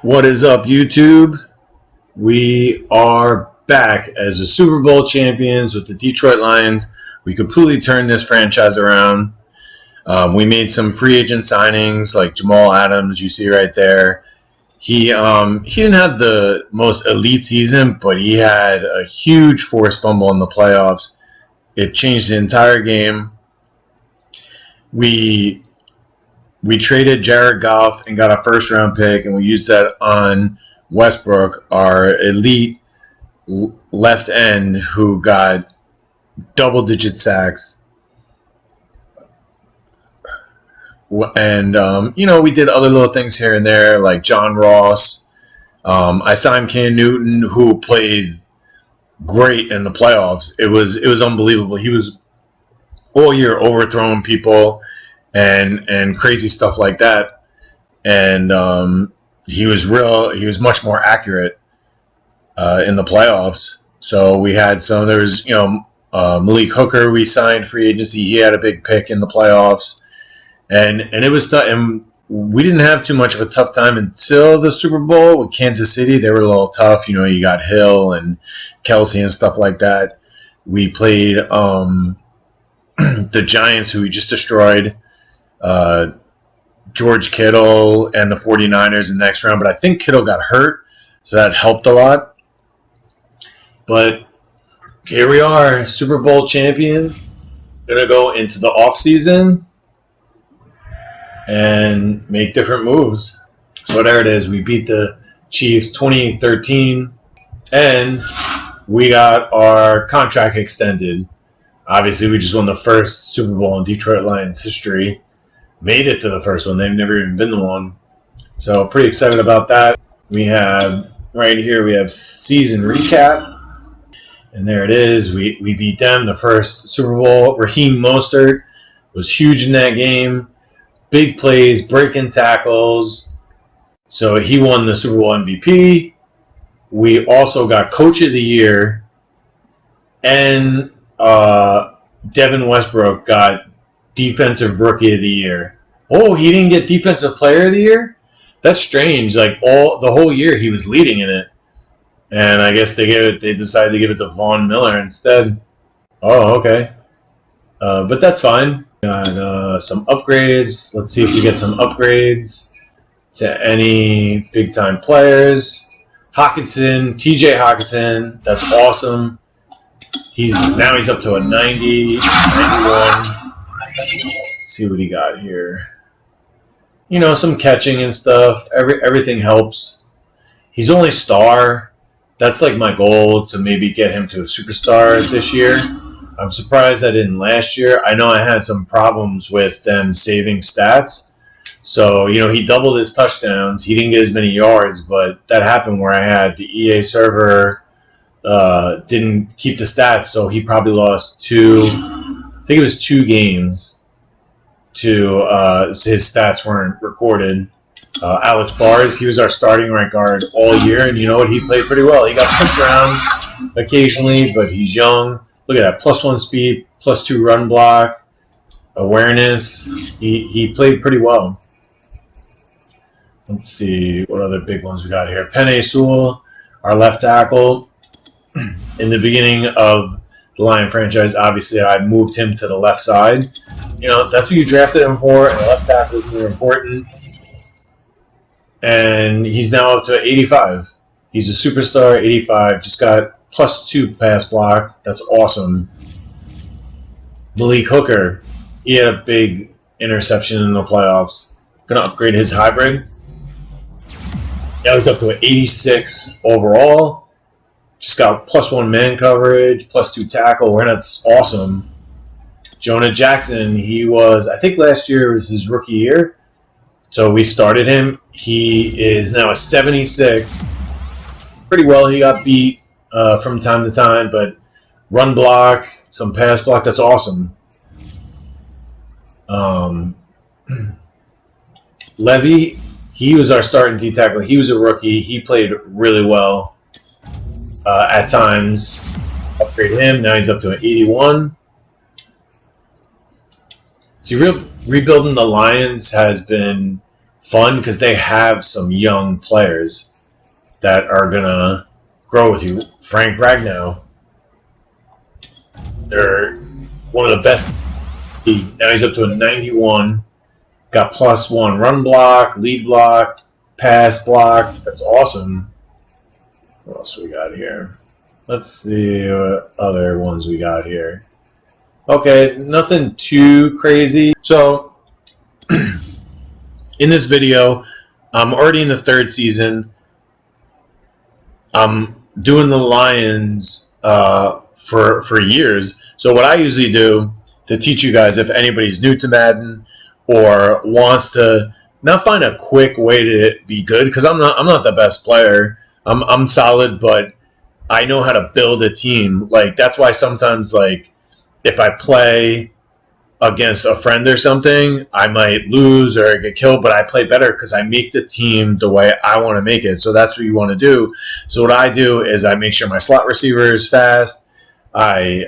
What is up, YouTube? We are back as the Super Bowl champions with the Detroit Lions. We completely turned this franchise around. We made some free agent signings like Jamal Adams, you see right there. He didn't have the most elite season, but he had a huge forced fumble in the playoffs. It changed the entire game. We traded Jared Goff and got a first-round pick, and we used that on Westbrook, our elite left end who got double-digit sacks. And, we did other little things here and there, like John Ross. I signed Cam Newton, who played great in the playoffs. It was unbelievable. He was all year overthrowing people and crazy stuff like that. And he was much more accurate in the playoffs. So we had Malik Hooker we signed free agency. He had a big pick in the playoffs. And it was tough. And we didn't have too much of a tough time until the Super Bowl with Kansas City. They were a little tough. You got Hill and Kelsey and stuff like that. We played the Giants, who we just destroyed. George Kittle and the 49ers in the next round, but I think Kittle got hurt, so that helped a lot. But here we are, Super Bowl champions. Gonna go into the offseason and make different moves. So there it is. We beat the Chiefs 28-13, and we got our contract extended. Obviously, we just won the first Super Bowl in Detroit Lions history. Made it to the first one. They've never even been to one. So pretty excited about that. We have right here, we have season recap. And there it is. We beat them the first Super Bowl. Raheem Mostert was huge in that game. Big plays, breaking tackles. So he won the Super Bowl MVP. We also got Coach of the Year. And Devin Westbrook got Defensive Rookie of the Year. Oh, he didn't get Defensive Player of the Year? That's strange. Like the whole year he was leading in it. And I guess they decided to give it to Von Miller instead. Oh, okay. But that's fine. Got some upgrades. Let's see if we get some upgrades to any big time players. Hockenson, TJ Hockenson, that's awesome. He's up to a 90, 91. Let's see what he got here. Some catching and stuff. Everything helps. He's only star. That's like my goal, to maybe get him to a superstar this year. I'm surprised I didn't last year. I know I had some problems with them saving stats. So, he doubled his touchdowns. He didn't get as many yards, but that happened where I had the EA server didn't keep the stats, so he probably lost two games to his stats weren't recorded. Alex Bars, he was our starting right guard all year, and you know what? He played pretty well. He got pushed around occasionally, but he's young. Look at that, +1 speed, +2 run block, awareness. He played pretty well. Let's see what other big ones we got here. Penei Sewell, our left tackle. In the beginning of the Lion franchise, obviously I moved him to the left side. That's what you drafted him for, and the left tackle is more important. And he's now up to 85. He's a superstar, 85. Just got +2 pass block. That's awesome. Malik Hooker, he had a big interception in the playoffs. Gonna upgrade his hybrid. Now he's up to an 86 overall. Just got +1 man coverage, +2 tackle. That's awesome. Jonah Jackson, I think last year was his rookie year. So we started him. He is now a 76. Pretty well. He got beat from time to time, but run block, some pass block, that's awesome. Levy, he was our starting D tackle. He was a rookie. He played really well at times. Upgrade him. Now he's up to an 81. See, rebuilding the Lions has been fun because they have some young players that are gonna grow with you. Frank Ragnow, they're one of the best. Now he's up to a 91. Got +1 run block, lead block, pass block. That's awesome. What else we got here? Let's see what other ones we got here. Okay, nothing too crazy. So, in this video, I'm already in the 3rd season. I'm doing the Lions for years. So what I usually do to teach you guys, if anybody's new to Madden or wants to not find a quick way to be good, because I'm not the best player. I'm solid, but I know how to build a team. Like, that's why sometimes, like, if I play against a friend or something, I might lose or get killed, but I play better because I make the team the way I want to make it. So that's what you want to do. So what I do is I make sure my slot receiver is fast. I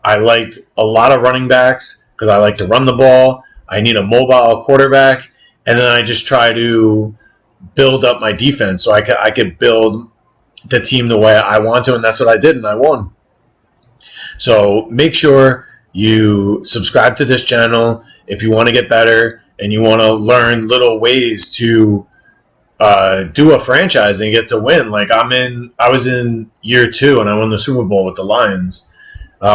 like a lot of running backs because I like to run the ball. I need a mobile quarterback, and then I just try to build up my defense so I could build the team the way I want to, and that's what I did, and I won. So make sure you subscribe to this channel if you want to get better and you want to learn little ways to do a franchise and get to win. Like I was in year 2 and I won the Super Bowl with the Lions.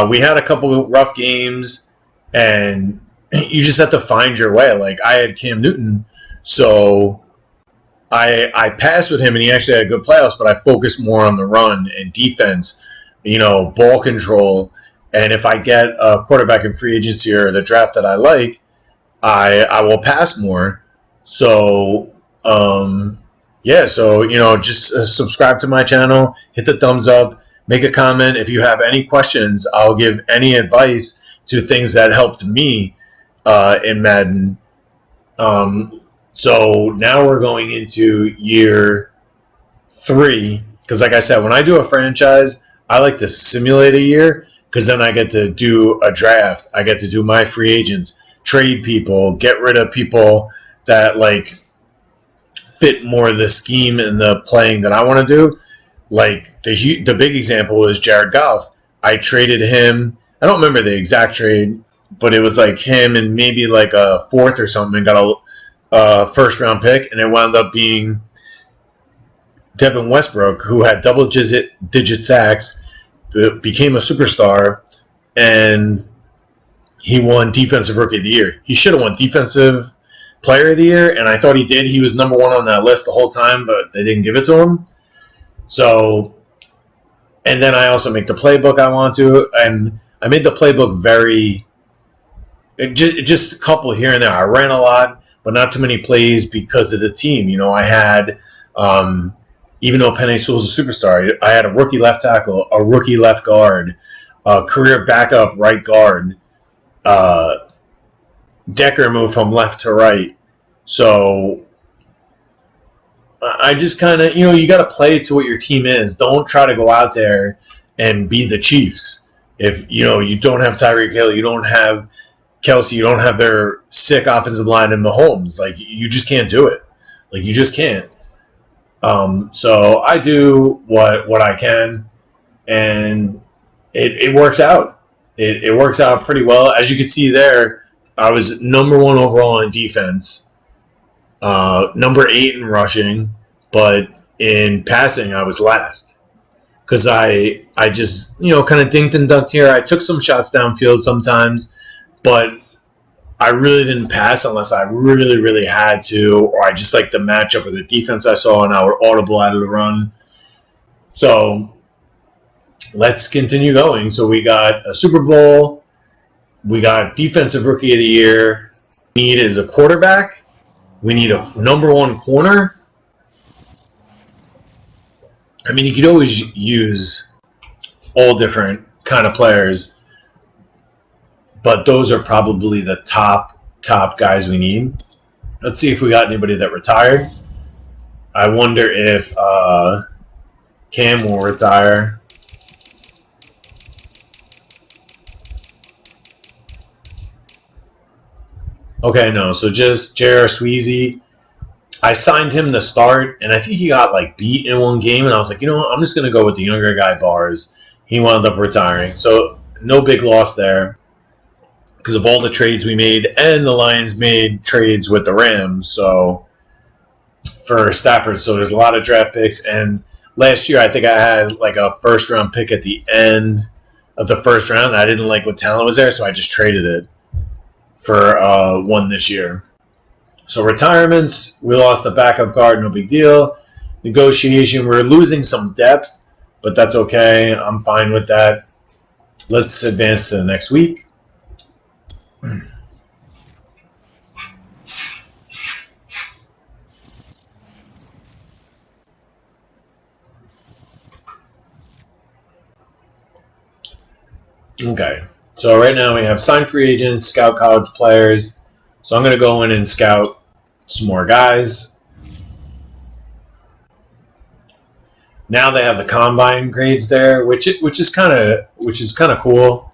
We had a couple of rough games, and you just have to find your way. Like I had Cam Newton, so I passed with him, and he actually had good playoffs, but I focused more on the run and defense, ball control. And if I get a quarterback in free agency or the draft that I like, I will pass more. So, just subscribe to my channel, hit the thumbs up, make a comment. If you have any questions, I'll give any advice to things that helped me in Madden. So now we're going into year 3, because like I said, when I do a franchise, I like to simulate a year, because then I get to do a draft. I get to do my free agents, trade people, get rid of people that like fit more the scheme and the playing that I want to do. Like the big example is Jared Goff. I traded him. I don't remember the exact trade, but it was like him and maybe like a 4th or something, and got a 1st round pick, and it wound up being Devin Westbrook, who had double-digit sacks, became a superstar, and he won Defensive Rookie of the Year. He should have won Defensive Player of the Year, and I thought he did. He was number 1 on that list the whole time, but they didn't give it to him. So, and then I also make the playbook I want to, and I made the playbook just a couple here and there. I ran a lot, but not too many plays because of the team. I had, even though Penei Sewell's a superstar, I had a rookie left tackle, a rookie left guard, a career backup right guard. Decker moved from left to right. So I just kind of, you got to play to what your team is. Don't try to go out there and be the Chiefs. If, you don't have Tyreek Hill, you don't have Kelsey, you don't have their sick offensive line in Mahomes. Like, you just can't do it. Like, you just can't. So I do what I can, and it works out. It works out pretty well. As you can see there, I was number 1 overall in defense, number 8 in rushing, but in passing I was last. Because I just, kind of dinked and dunked here. I took some shots downfield sometimes, but I really didn't pass unless I really, really had to, or I just liked the matchup of the defense I saw, and I would audible out of the run. So let's continue going. So we got a Super Bowl. We got Defensive Rookie of the Year. We need is a quarterback. We need a number 1 corner. I mean, you could always use all different kind of players, but those are probably the top guys we need. Let's see if we got anybody that retired. I wonder if Cam will retire. Okay, no. So just J.R. Sweezy. I signed him to start, and I think he got like beat in one game, and I was like, you know what, I'm just gonna go with the younger guy bars. He wound up retiring, so no big loss there because of all the trades we made, and the Lions made trades with the Rams. So for Stafford, so there's a lot of draft picks, and last year I think I had like a first round pick at the end of the first round. And I didn't like what talent was there, so I just traded it for one this year. So retirements, we lost a backup guard, no big deal. Negotiation, we're losing some depth, but that's okay. I'm fine with that. Let's advance to the next week. Okay. So right now we have signed free agents, scout college players. So I'm going to go in and scout some more guys. Now they have the combine grades there, which is kind of cool,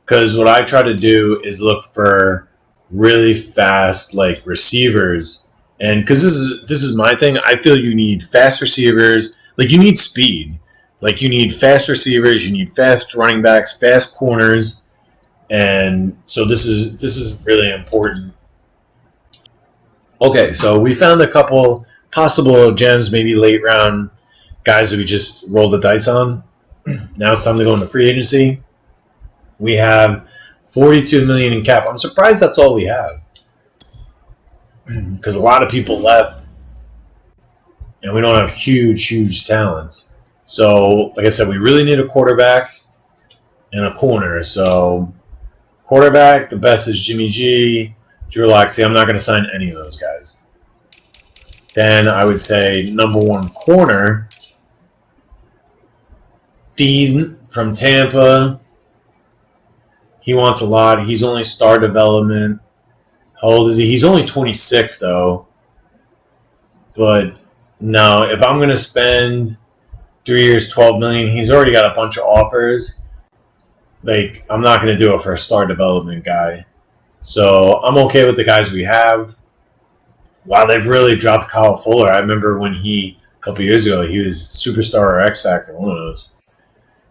because what I try to do is look for really fast like receivers, and because this is my thing, I feel you need fast receivers, like you need speed, like you need fast receivers, you need fast running backs, fast corners, and so this is really important. Okay, so we found a couple possible gems, maybe late round guys that we just rolled the dice on. Now it's time to go into free agency. We have 42 million in cap. I'm surprised that's all we have, because a lot of people left, and we don't have huge talents. So, like I said, we really need a quarterback and a corner. So, quarterback, the best is Jimmy G, Drew Lock. See, I'm not going to sign any of those guys. Then I would say number one corner, Dean from Tampa. He wants a lot. He's only star development. How old is he? He's only 26, though. But no, if I'm going to spend 3 years, 12 million, he's already got a bunch of offers. Like, I'm not going to do it for a star development guy. So I'm okay with the guys we have. Wow, they've really dropped Kyle Fuller. I remember when a couple years ago, he was Superstar or X Factor, one of those.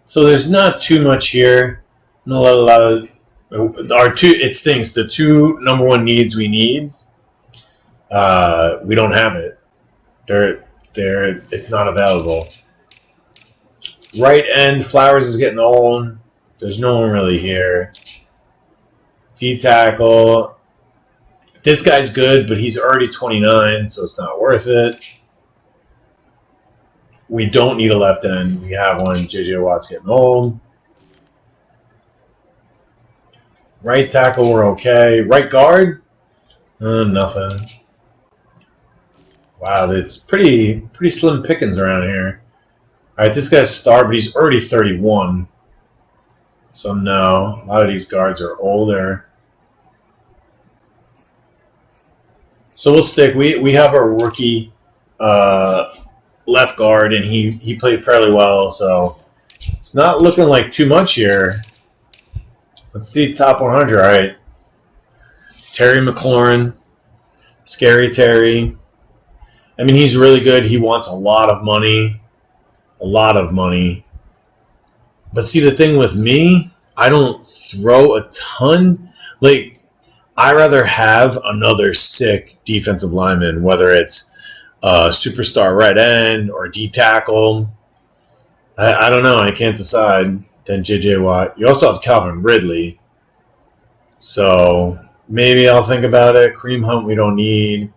So there's not too much here. Not a lot of it stinks. The two number one needs we need, we don't have it. It's not available. Right end, Flowers is getting old. There's no one really here. D tackle. This guy's good, but he's already 29, so it's not worth it. We don't need a left end. We have one. J.J. Watt's getting old. Right tackle, we're okay. Right guard, nothing. Wow, it's pretty slim pickings around here. All right, this guy's star, but he's already 31. So no, a lot of these guards are older. So we'll stick. We have a rookie left guard, and he played fairly well. So it's not looking like too much here. Let's see top 100. All right, Terry McLaurin, Scary Terry. I mean, he's really good. He wants a lot of money. A lot of money. But see, the thing with me, I don't throw a ton. Like, I rather have another sick defensive lineman, whether it's a superstar right end or D tackle. I don't know. I can't decide. Then J.J. Watt. You also have Calvin Ridley. So maybe I'll think about it. Kareem Hunt, we don't need.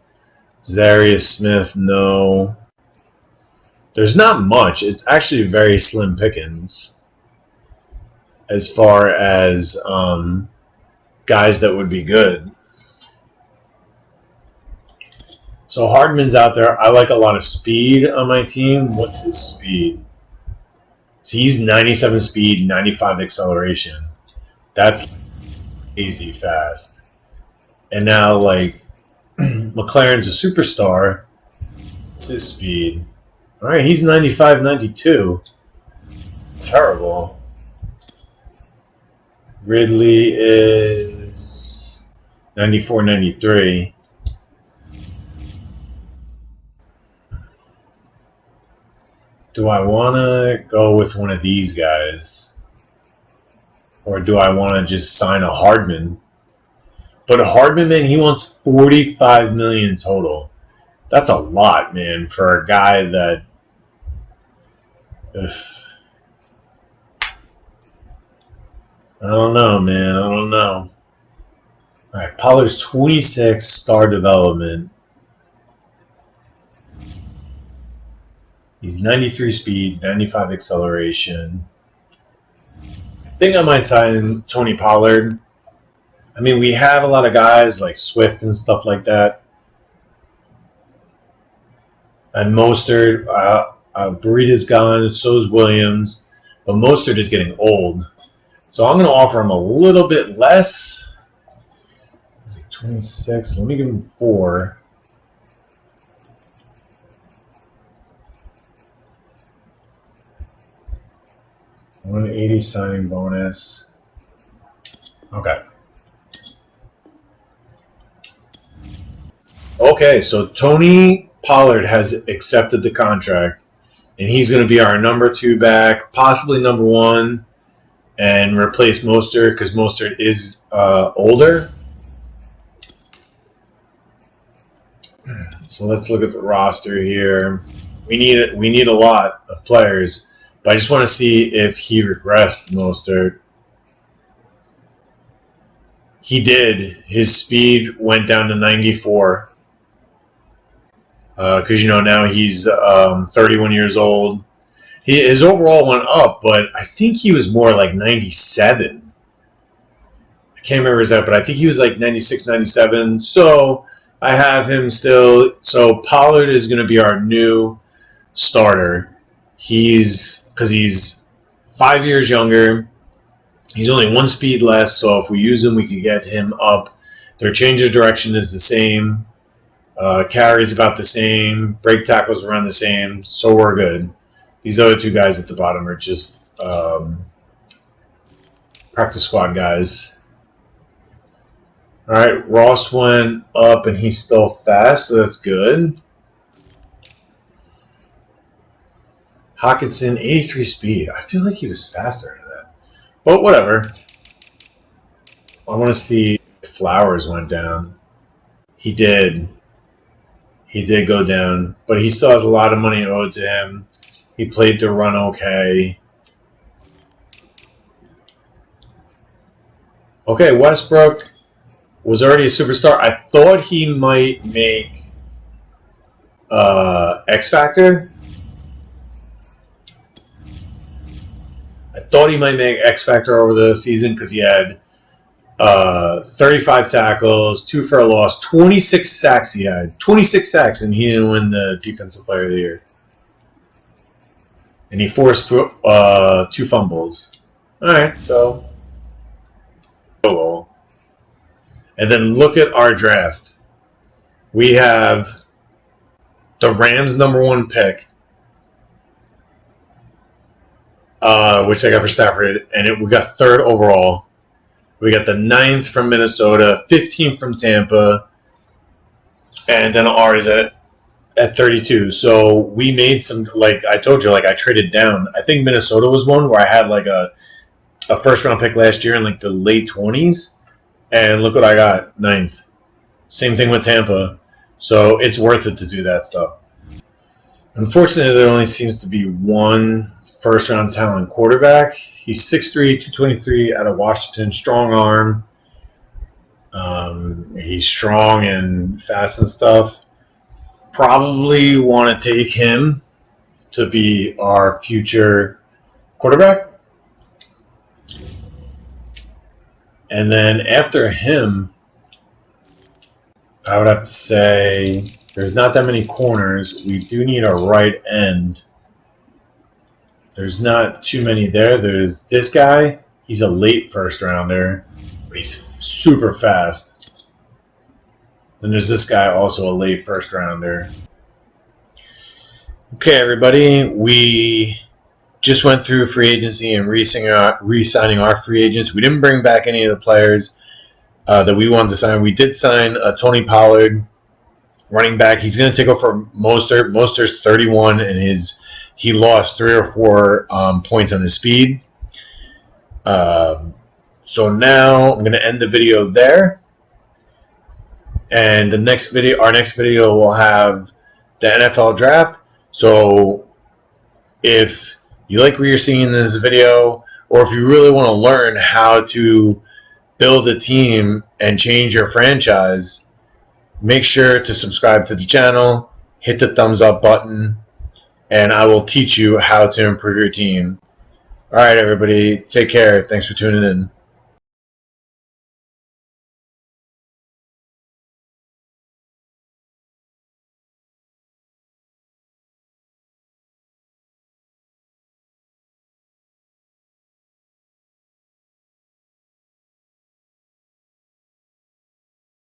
Zarius Smith, no. There's not much. It's actually very slim pickings as far as guys that would be good. So Hardman's out there. I like a lot of speed on my team. What's his speed? So he's 97 speed, 95 acceleration. That's easy fast. And now, like, McLaren's a superstar. What's his speed? All right, he's 95, 92. Terrible. Ridley is 94, 93. Do I want to go with one of these guys? Or do I want to just sign a Hardman? But Hardman, man, he wants $45 million total. That's a lot, man, for a guy that... Ugh. I don't know, man. I don't know. All right, Pollard's 26 star development. He's 93 speed, 95 acceleration. I think I might sign Tony Pollard. I mean, we have a lot of guys like Swift and stuff like that. And Mostert, Burrito's gone, so is Williams. But Mostert is getting old. So I'm going to offer him a little bit less. Is it 26? Let me give him 4. $180 signing bonus. Okay. Okay, so Tony Pollard has accepted the contract, and he's going to be our number 2 back, possibly number 1, and replace Mostert because Mostert is older. So let's look at the roster here. We need a lot of players, but I just want to see if he regressed, Mostert. He did. His speed went down to 94. Because, you know, now he's 31 years old. His overall went up, but I think he was more like 97. I can't remember his but I think he was like 96, 97. So I have him still. So Pollard is going to be our new starter. Because he's 5 years younger. He's only 1 speed less, so if we use him, we could get him up. Their change of direction is the same. Carries about the same. Break tackles around the same. So we're good. These other 2 guys at the bottom are just practice squad guys. All right, Ross went up, and he's still fast, so that's good. Hawkinson, 83 speed. I feel like he was faster than that. But whatever. I want to see if Flowers went down. He did. He did go down, but he still has a lot of money owed to him. He played the run okay. Okay, Westbrook was already a superstar. I thought he might make X Factor. I thought he might make X Factor over the season because he had 35 tackles, 2 for a loss, 26 sacks he had. 26 sacks, and he didn't win the Defensive Player of the Year. And he forced 2 fumbles. All right, so. Oh. And then look at our draft. We have the Rams' number 1 pick, which I got for Stafford, and we got 3rd overall. We got the 9th from Minnesota, 15th from Tampa, and then ours at 32. So we made some, like I told you, like I traded down. I think Minnesota was one where I had like a first-round pick last year in like the late 20s, and look what I got, 9th. Same thing with Tampa. So it's worth it to do that stuff. Unfortunately, there only seems to be one first-round talent quarterback. He's 6'3", 223 out of Washington. Strong arm. He's strong and fast and stuff. Probably want to take him to be our future quarterback. And then after him, I would have to say there's not that many corners. We do need a right end. There's not too many there. There's this guy. He's a late first rounder, but he's super fast. Then there's this guy, also a late first rounder. Okay, everybody. We just went through free agency and re-signing our free agents. We didn't bring back any of the players that we wanted to sign. We did sign Tony Pollard, running back. He's going to take over for Mostert. Mostert's 31, and his he lost 3 or 4 points on his speed. So now I'm going to end the video there. And our next video will have the NFL draft. So if you like what you're seeing in this video, or if you really want to learn how to build a team and change your franchise, make sure to subscribe to the channel, hit the thumbs up button, and I will teach you how to improve your team. All right, everybody, take care. Thanks for tuning in.